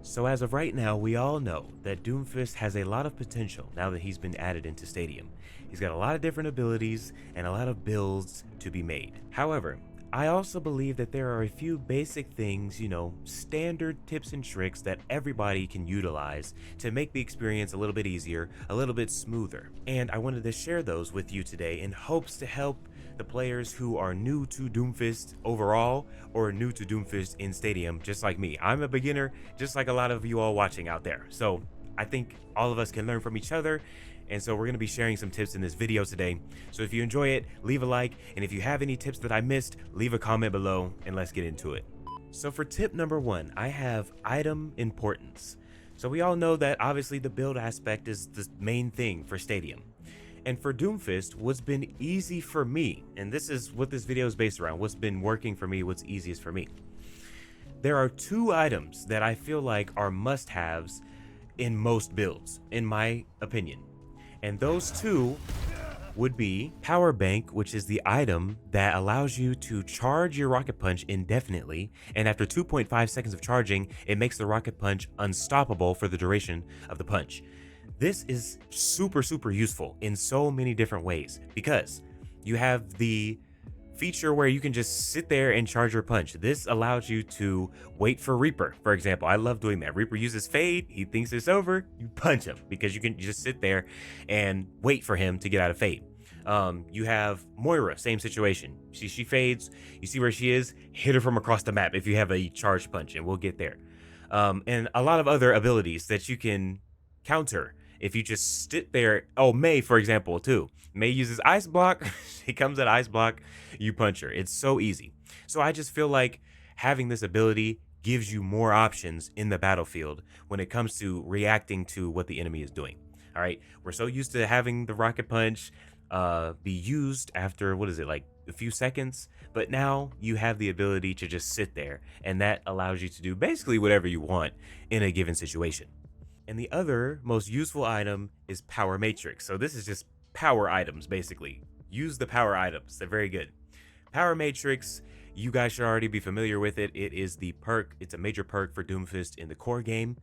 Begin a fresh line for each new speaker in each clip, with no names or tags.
So as of right now, we all know that Doomfist has a lot of potential now that he's been added into Stadium. He's got a lot of different abilities and a lot of builds to be made. However, I also believe that there are a few basic things, standard tips and tricks that everybody can utilize to make the experience a little bit easier, a little bit smoother. And I wanted to share those with you today in hopes to help the players who are new to Doomfist overall or new to Doomfist in Stadium, just like me. I'm a beginner, just like a lot of you all watching out there. So I think all of us can learn from each other. And so we're going to be sharing some tips in this video today. So if you enjoy it, leave a like. And if you have any tips that I missed, leave a comment below and let's get into it. So for tip number 1, I have item importance. So we all know that obviously the build aspect is the main thing for Stadium. And for Doomfist, what's been easy for me, and this is what this video is based around, what's been working for me, what's easiest for me. There are 2 items that I feel like are must-haves in most builds, in my opinion. And those 2 would be Power Bank, which is the item that allows you to charge your rocket punch indefinitely, and after 2.5 seconds of charging, it makes the rocket punch unstoppable for the duration of the punch. This is super useful in so many different ways because you have the feature where you can just sit there and charge your punch. This allows you to wait for Reaper, for example. I love doing that. Reaper uses fade, he thinks it's over, you punch him because you can just sit there and wait for him to get out of fade. You have Moira, same situation. She fades, you see where she is, hit her from across the map if you have a charge punch, and we'll get there. And a lot of other abilities that you can counter if you just sit there. Oh, Mei, for example, too. Mei uses ice block. She comes at ice block, you punch her. It's so easy. So I just feel like having this ability gives you more options in the battlefield when it comes to reacting to what the enemy is doing. All right, we're so used to having the rocket punch be used after, what is it, like a few seconds? But now you have the ability to just sit there, and that allows you to do basically whatever you want in a given situation. And the other most useful item is Power Matrix. So this is just power items, basically. Use the power items. They're very good. Power Matrix, you guys should already be familiar with it. It is the perk. It's a major perk for Doomfist in the core game.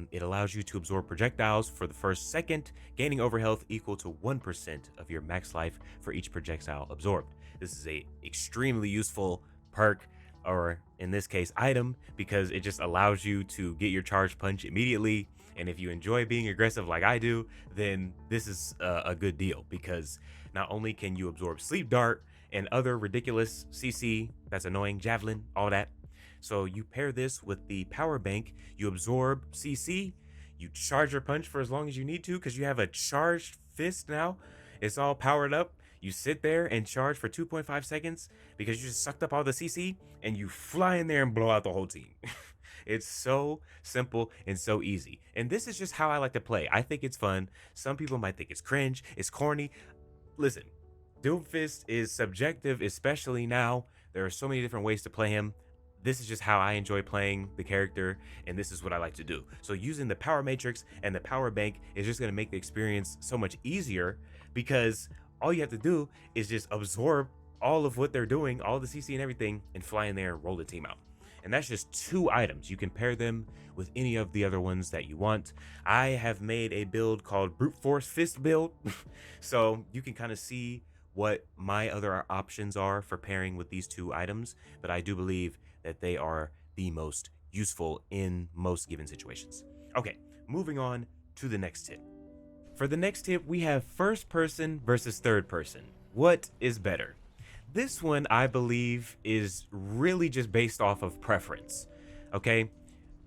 It allows you to absorb projectiles for the first second, gaining overhealth equal to 1% of your max life for each projectile absorbed. This is a extremely useful perk, or in this case, item, because it just allows you to get your charge punch immediately. And if you enjoy being aggressive like I do, then this is a good deal, because not only can you absorb Sleep Dart and other ridiculous CC, that's annoying, Javelin, all that. So you pair this with the Power Bank, you absorb CC, you charge your punch for as long as you need to because you have a charged fist now. It's all powered up. You sit there and charge for 2.5 seconds because you just sucked up all the CC, and you fly in there and blow out the whole team. It's so simple and so easy. And this is just how I like to play. I think it's fun. Some people might think it's cringe, it's corny. Listen, Doomfist is subjective, especially now. There are so many different ways to play him. This is just how I enjoy playing the character, and this is what I like to do. So using the Power Matrix and the Power Bank is just going to make the experience so much easier, because all you have to do is just absorb all of what they're doing, all the CC and everything, and fly in there and roll the team out. And that's just 2 items. You can pair them with any of the other ones that you want. I have made a build called Brute Force Fist build. So you can kind of see what my other options are for pairing with these 2 items. But I do believe that they are the most useful in most given situations. Okay, moving on to the next tip. For the next tip, we have first person versus third person. What is better? This one, I believe, is really just based off of preference, okay?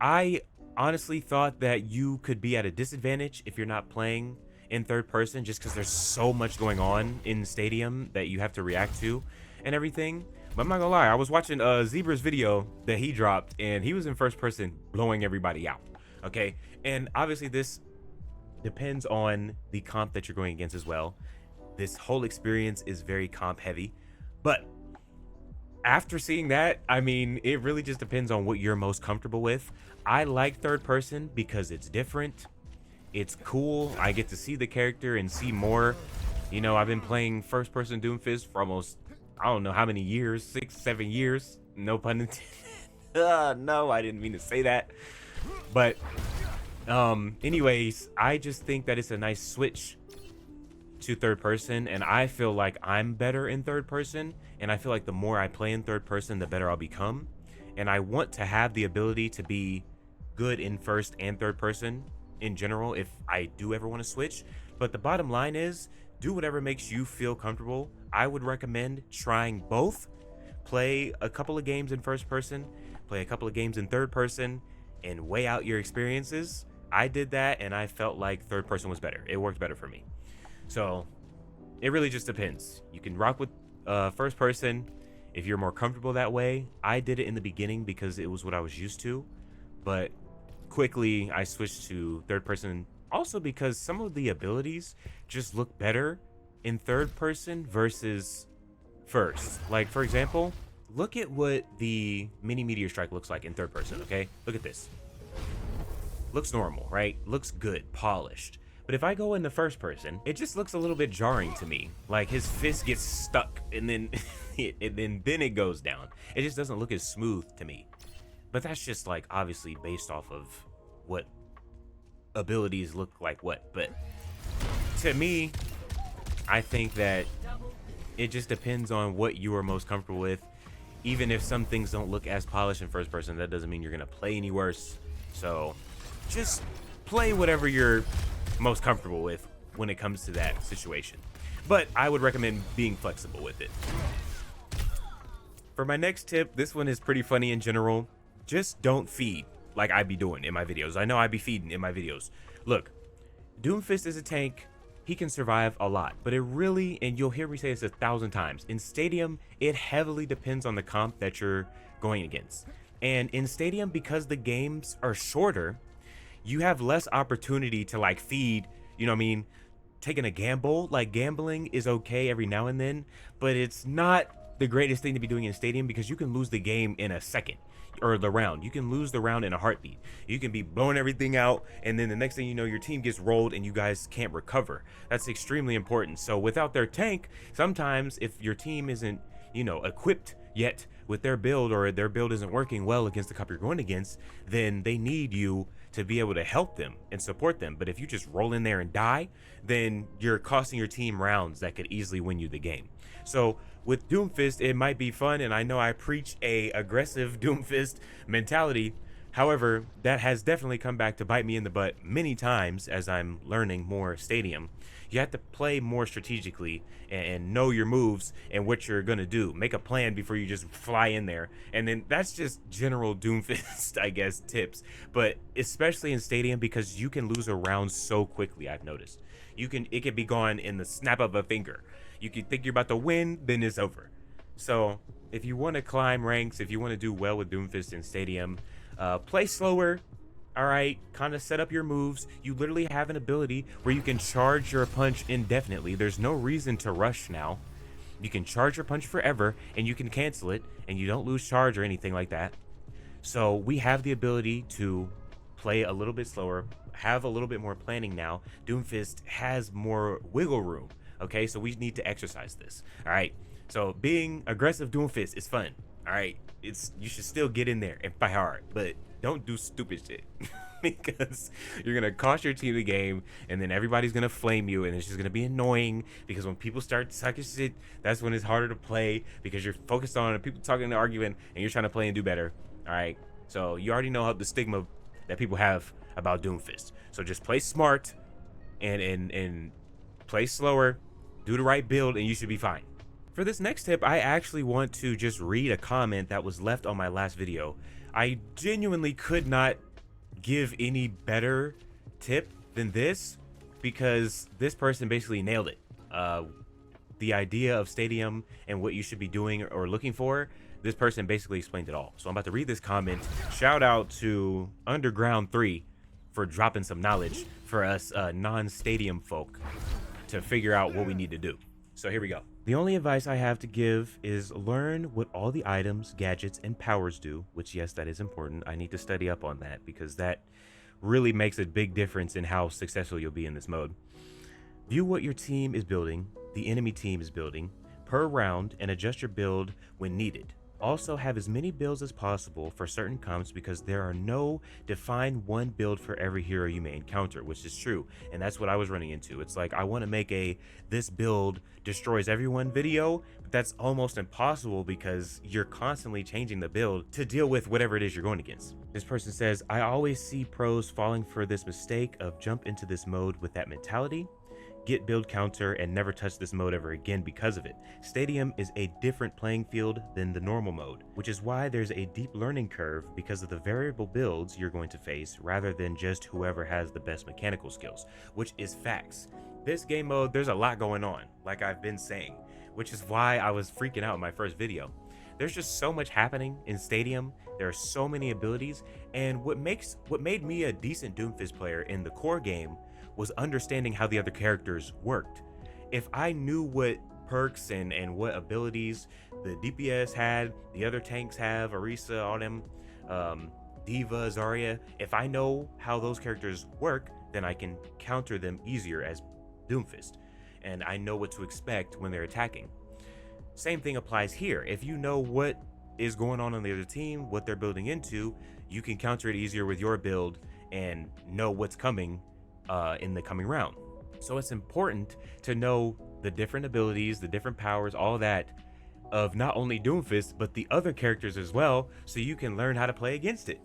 I honestly thought that you could be at a disadvantage if you're not playing in third person, just because there's so much going on in Stadium that you have to react to and everything. But I'm not gonna lie, I was watching Zebra's video that he dropped, and he was in first person blowing everybody out, okay? And obviously this depends on the comp that you're going against as well. This whole experience is very comp heavy. But after seeing that, I mean, it really just depends on what you're most comfortable with. I like third person because it's different. It's cool. I get to see the character and see more. You know, I've been playing first person Doomfist for almost, I don't know how many years, 6, 7 years. No pun intended. No, I didn't mean to say that. But anyways, I just think that it's a nice switch to third person, and I feel like I'm better in third person, and I feel like the more I play in third person, the better I'll become. And I want to have the ability to be good in first and third person in general if I do ever want to switch. But the bottom line is, do whatever makes you feel comfortable. I would recommend trying both. Play a couple of games in first person, play a couple of games in third person, and weigh out your experiences. I did that, and I felt like third person was better. It worked better for me. So it really just depends. You can rock with first person if you're more comfortable that way. I did it in the beginning because it was what I was used to, but quickly I switched to third person also because some of the abilities just look better in third person versus first. Like, for example, look at what the mini meteor strike looks like in third person. Okay, look at this. Looks normal, right? Looks good, polished. But if I go in the first person, it just looks a little bit jarring to me. Like his fist gets stuck and then then it goes down. It just doesn't look as smooth to me. But that's just like obviously based off of what abilities look like what. But to me, I think that it just depends on what you are most comfortable with. Even if some things don't look as polished in first person, that doesn't mean you're gonna play any worse. So just play whatever you're most comfortable with when it comes to that situation. But I would recommend being flexible with it. For my next tip, this one is pretty funny in general. Just don't feed like I be doing in my videos. I know I be feeding in my videos. Look, Doomfist is a tank. He can survive a lot, but it really, and you'll hear me say this 1,000 times, in Stadium, it heavily depends on the comp that you're going against. And in Stadium, because the games are shorter, you have less opportunity to like feed, you know what I mean, taking a gamble. Like gambling is okay every now and then, but it's not the greatest thing to be doing in Stadium because you can lose the game in a second, or the round. You can lose the round in a heartbeat. You can be blowing everything out, and then the next thing you know, your team gets rolled and you guys can't recover. That's extremely important. So without their tank, sometimes if your team isn't, you know, equipped yet with their build, or their build isn't working well against the comp you're going against, then they need you to be able to help them and support them. But if you just roll in there and die, then you're costing your team rounds that could easily win you the game. So with Doomfist, it might be fun, and I know I preach a aggressive Doomfist mentality. However, that has definitely come back to bite me in the butt many times as I'm learning more Stadium. You have to play more strategically and know your moves and what you're gonna do. Make a plan before you just fly in there. And then that's just general Doomfist, I guess, tips. But especially in Stadium, because you can lose a round so quickly, I've noticed. It can be gone in the snap of a finger. You can think you're about to win, then it's over. So if you want to climb ranks, if you want to do well with Doomfist in Stadium, play slower. All right, kind of set up your moves. You literally have an ability where you can charge your punch indefinitely. There's no reason to rush now. You can charge your punch forever, and you can cancel it, and you don't lose charge or anything like that. So we have the ability to play a little bit slower, have a little bit more planning now. Doomfist has more wiggle room. Okay, so we need to exercise this. All right, so being aggressive Doomfist is fun. All right, you should still get in there and fight hard, but don't do stupid shit because you're gonna cost your team the game, and then everybody's gonna flame you, and it's just gonna be annoying because when people start sucking shit, that's when it's harder to play because you're focused on people talking and arguing, and you're trying to play and do better. All right, so you already know how the stigma that people have about Doomfist. So just play smart and play slower, do the right build, and you should be fine. For this next tip, I actually want to just read a comment that was left on my last video. I genuinely could not give any better tip than this because this person basically nailed it. The idea of Stadium and what you should be doing or looking for, this person basically explained it all. So I'm about to read this comment. Shout out to Underground 3 for dropping some knowledge for us non-Stadium folk to figure out what we need to do. So here we go. The only advice I have to give is learn what all the items, gadgets, and powers do, which yes, that is important. I need to study up on that because that really makes a big difference in how successful you'll be in this mode. View what your team is building, the enemy team is building, per round, and adjust your build when needed. Also, have as many builds as possible for certain comps because there are no defined one build for every hero you may encounter, which is true. And that's what I was running into. It's like I want to make a this build destroys everyone video, but that's almost impossible because you're constantly changing the build to deal with whatever it is you're going against. This person says, I always see pros falling for this mistake of jump into this mode with that mentality, get build counter, and never touch this mode ever again because of it. Stadium is a different playing field than the normal mode, which is why there's a deep learning curve because of the variable builds you're going to face rather than just whoever has the best mechanical skills, which is facts. This game mode, there's a lot going on, like I've been saying, which is why I was freaking out in my first video. There's just so much happening in Stadium. There are so many abilities, and what made me a decent Doomfist player in the core game was understanding how the other characters worked. If I knew what perks and what abilities the DPS had, the other tanks have, Orisa, all them, Diva, Zarya, if I know how those characters work, then I can counter them easier as Doomfist, and I know what to expect when they're attacking. Same thing applies here. If you know what is going on the other team, what they're building into, you can counter it easier with your build and know what's coming in the coming round. So it's important to know the different abilities, the different powers, all that of not only Doomfist, but the other characters as well, so you can learn how to play against it.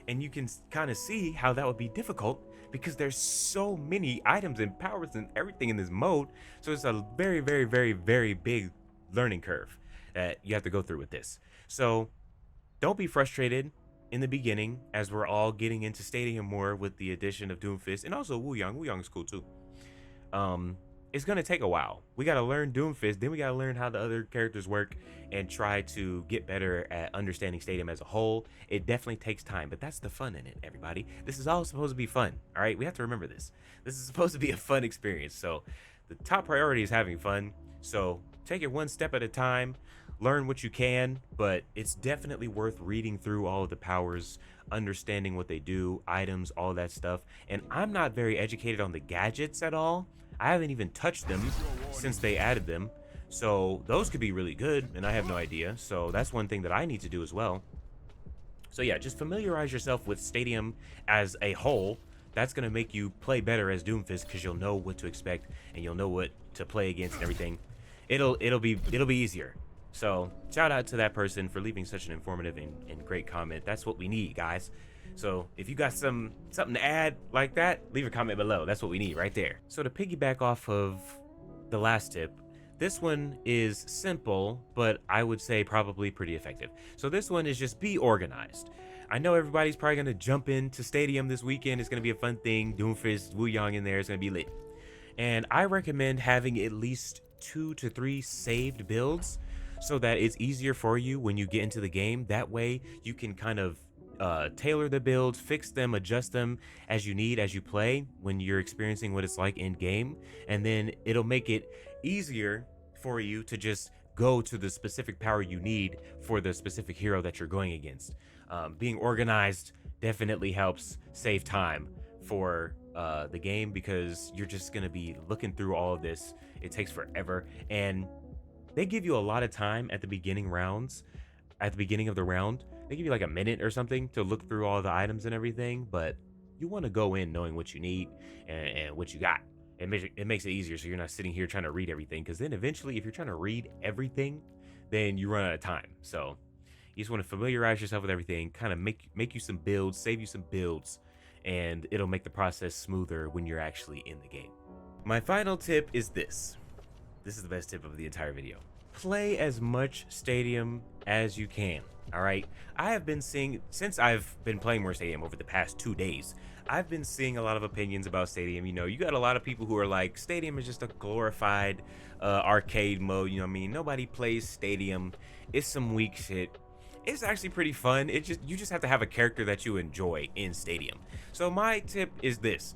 And you can kind of see how that would be difficult because there's so many items and powers and everything in this mode. So it's a very, very, very, very big learning curve that you have to go through with this. So don't be frustrated in the beginning as we're all getting into Stadium more with the addition of Doomfist and also Wu Yang. Wu Yang is cool too. It's gonna take a while. We gotta learn Doomfist, then we gotta learn how the other characters work and try to get better at understanding Stadium as a whole. It definitely takes time, but that's the fun in it, everybody. This is all supposed to be fun, all right? We have to remember this. This is supposed to be a fun experience, so the top priority is having fun. So take it one step at a time, learn what you can, but it's definitely worth reading through all of the powers, understanding what they do, items, all that stuff. And I'm not very educated on the gadgets at all. I haven't even touched them since they added them. So those could be really good, and I have no idea. So that's one thing that I need to do as well. So yeah, just familiarize yourself with Stadium as a whole. That's gonna make you play better as Doomfist because you'll know what to expect and you'll know what to play against and everything. It'll be easier. So shout out to that person for leaving such an informative and great comment. That's what we need, guys. So if you got something to add like that, leave a comment below. That's what we need right there. So to piggyback off of the last tip, this one is simple, but I would say probably pretty effective. So this one is just be organized. I know everybody's probably going to jump into Stadium this weekend. It's going to be a fun thing. Doomfist, Wu Yang in there. It's going to be lit. And I recommend having at least 2 to 3 saved builds so that it's easier for you when you get into the game. That way you can kind of tailor the builds, fix them, adjust them as you need as you play when you're experiencing what it's like in game, and then it'll make it easier for you to just go to the specific power you need for the specific hero that you're going against. Being organized definitely helps save time for the game because you're just gonna be looking through all of this. It takes forever, and they give you a lot of time at the beginning rounds. At the beginning of the round, they give you like a minute or something to look through all the items and everything, but you want to go in knowing what you need and what you got. It makes it easier so you're not sitting here trying to read everything, because then eventually if you're trying to read everything, then you run out of time. So you just want to familiarize yourself with everything, kind of make you some builds, save you some builds, and it'll make the process smoother when you're actually in the game. My final tip is this. This is the best tip of the entire video. Play as much Stadium as you can. All right, I have been seeing, since I've been playing more Stadium over the past 2 days, I've been seeing a lot of opinions about Stadium. You know, you got a lot of people who are like, Stadium is just a glorified arcade mode. You know what I mean? Nobody plays Stadium. It's some weak shit. It's actually pretty fun. You just have to have a character that you enjoy in Stadium. So my tip is this.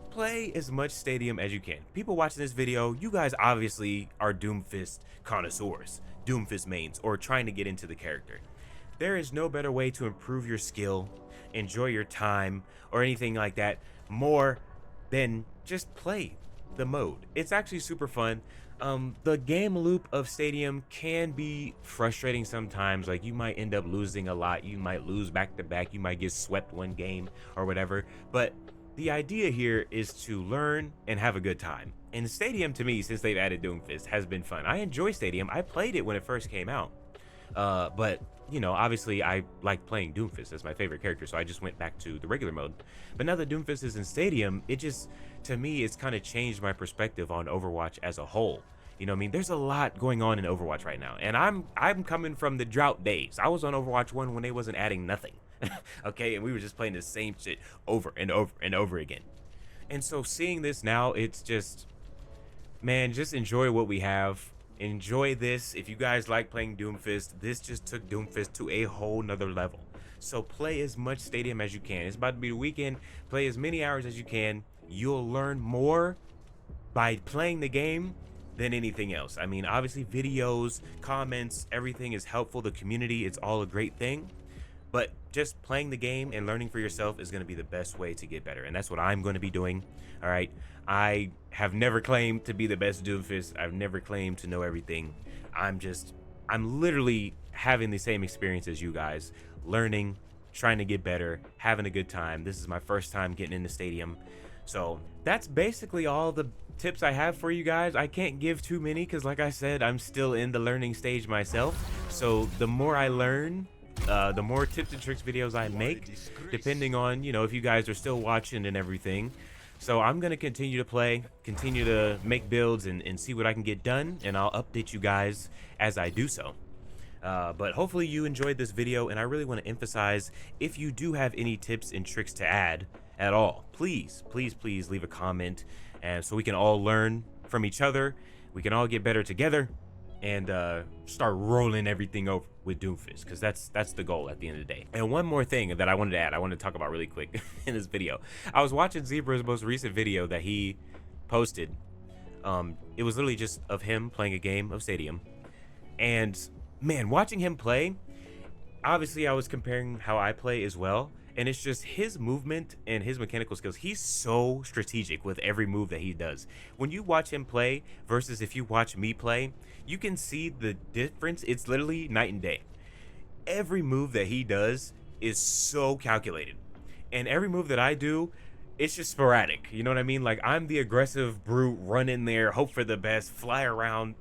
Play as much Stadium as you can. People watching this video, you guys obviously are Doomfist connoisseurs, Doomfist mains, or trying to get into the character. There is no better way to improve your skill, enjoy your time, or anything like that more than just play the mode. It's actually super fun. The game loop of Stadium can be frustrating sometimes. Like, you might end up losing a lot, you might lose back to back, you might get swept one game or whatever, but the idea here is to learn and have a good time. And Stadium, to me, since they've added Doomfist, has been fun. I enjoy Stadium. I played it when it first came out, but you know, obviously I like playing Doomfist as my favorite character, so I just went back to the regular mode. But now that Doomfist is in Stadium, it just, to me, it's kind of changed my perspective on Overwatch as a whole. You know what I mean? There's a lot going on in Overwatch right now, and I'm coming from the drought days. I was on Overwatch 1 when they wasn't adding nothing. Okay, and we were just playing the same shit over and over and over again. And so seeing this now, it's just, man, just enjoy what we have. Enjoy this. If you guys like playing Doomfist, this just took Doomfist to a whole nother level. So play as much Stadium as you can. It's about to be the weekend. Play as many hours as you can. You'll learn more by playing the game than anything else. I mean, obviously videos, comments, everything is helpful. The community, it's all a great thing. But just playing the game and learning for yourself is going to be the best way to get better. And that's what I'm going to be doing. All right. I have never claimed to be the best Doomfist. I've never claimed to know everything. I'm literally having the same experience as you guys, learning, trying to get better, having a good time. This is my first time getting in the Stadium. So that's basically all the tips I have for you guys. I can't give too many because, like I said, I'm still in the learning stage myself. So the more I learn, the more tips and tricks videos I make, depending on, you know, if you guys are still watching and everything. So I'm going to continue to play, continue to make builds and see what I can get done, and I'll update you guys as I do so. But hopefully you enjoyed this video, and I really want to emphasize, if you do have any tips and tricks to add at all, please leave a comment, and so we can all learn from each other, we can all get better together, and start rolling everything over with Doomfist, because that's the goal at the end of the day. And one more thing that I wanted to add, I wanted to talk about really quick in this video. I was watching Zebra's most recent video that he posted. It was literally just of him playing a game of Stadium, and man, watching him play, obviously I was comparing how I play as well, and it's just his movement and his mechanical skills. He's so strategic with every move that he does. When you watch him play versus if you watch me play, you can see the difference. It's literally night and day. Every move that he does is so calculated, and every move that I do, it's just sporadic. You know what I mean? Like, I'm the aggressive brute, run in there, hope for the best, fly around,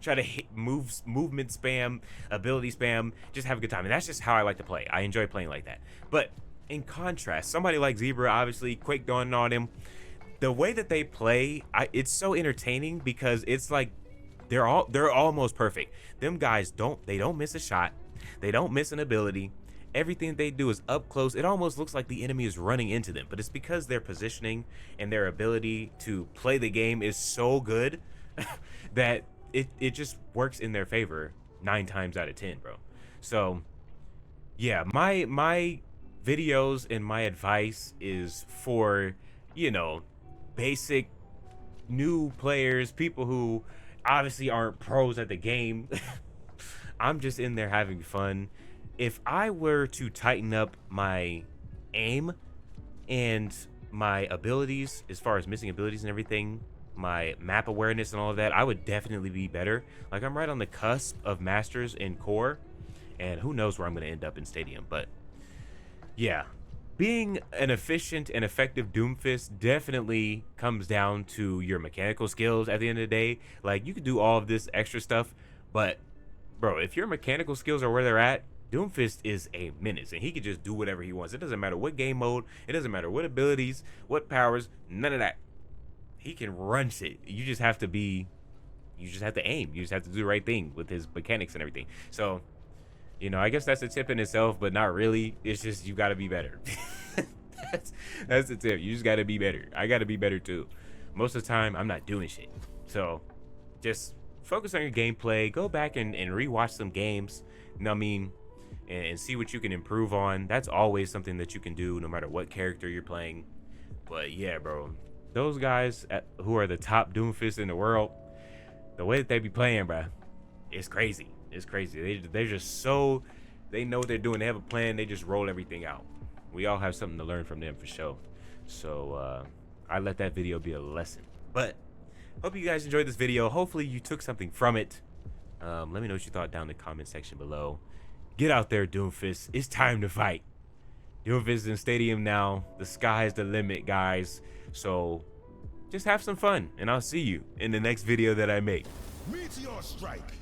try to hit movement spam, ability spam, just have a good time. And that's just how I like to play. I enjoy playing like that. But in contrast, somebody like Zebra, obviously, Quake dawned on him. The way that they play, it's so entertaining because it's like they're almost perfect. Them guys don't miss a shot. They don't miss an ability. Everything they do is up close. It almost looks like the enemy is running into them, but it's because their positioning and their ability to play the game is so good that it just works in their favor 9 times out of 10, bro. So yeah, my videos and my advice is for, you know, basic new players, people who obviously aren't pros at the game. I'm just in there having fun. If I were to tighten up my aim and my abilities, as far as missing abilities and everything, my map awareness and all of that, I would definitely be better. Like, I'm right on the cusp of Masters and Core, and who knows where I'm going to end up in Stadium. But yeah, being an efficient and effective Doomfist definitely comes down to your mechanical skills at the end of the day. Like, you can do all of this extra stuff, but bro, if your mechanical skills are where they're at, Doomfist is a menace, and he can just do whatever he wants. It doesn't matter what game mode, it doesn't matter what abilities, what powers, none of that. He can run shit. You just have to aim. You just have to do the right thing with his mechanics and everything. So, you know, I guess that's a tip in itself, but not really. It's just, you gotta be better. that's the tip. You just gotta be better. I gotta be better too. Most of the time, I'm not doing shit. So, just focus on your gameplay. Go back and rewatch some games. You know what I mean? And see what you can improve on. That's always something that you can do no matter what character you're playing. But yeah, bro, those guys who are the top Doomfists in the world, the way that they be playing, bro, it's crazy. It's crazy. They're just so, they know what they're doing. They have a plan. They just roll everything out. We all have something to learn from them for sure. So I let that video be a lesson. But Hope you guys enjoyed this video. Hopefully you took something from it. Let me know what you thought down in the comment section below. Get out there, Doomfist. It's time to fight. Doomfist is in Stadium now. The sky's the limit, guys. So just have some fun, and I'll see you in the next video that I make.
Meteor strike!